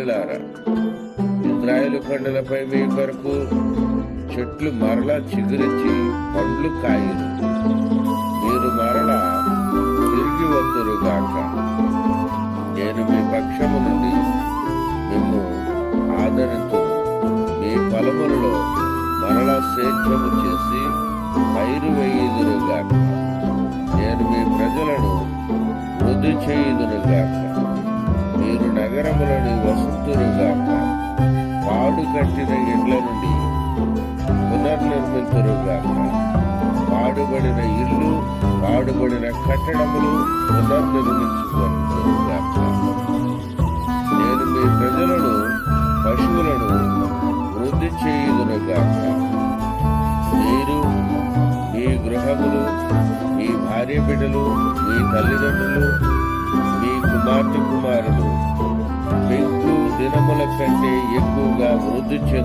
ఇశ్రాయేలీయులారా, ఇశ్రాయేలు కొండలపై మీ కొరకు చెట్లు మరలా చిగురించి పండ్లు కాయలు. మీరు మరలా తిరిగి వద్దురుగాక. నేను మీ పక్షము నుండి మిమ్ము ఆదరింతును. మీ పొలములలో మరలా సేద్యము చేసి పైరు వేయుదురుగాక. నేను మీ ప్రజలను వృద్ధి చేయుదునుగాక. మీరు నగరములను వసతురుగాక. పాడు కట్టిన ఇండ్ల నుండి పునర్నిర్మితురుగాక. పాడుబడిన ఇల్లు, పాడుబడిన కట్టడములు పునర్నిర్మించుకొనుగాక. నేను మీ ప్రజలను, పశువులను వృద్ధి చేయుదునుగాక. మీరు, మీ గృహములు, మీ భార్య బిడ్డలు, మీ తల్లిదండ్రులు, మీ కుమార్తె కుమారులు పెంకు దినముల కంటే ఎక్కువగా వృద్ధి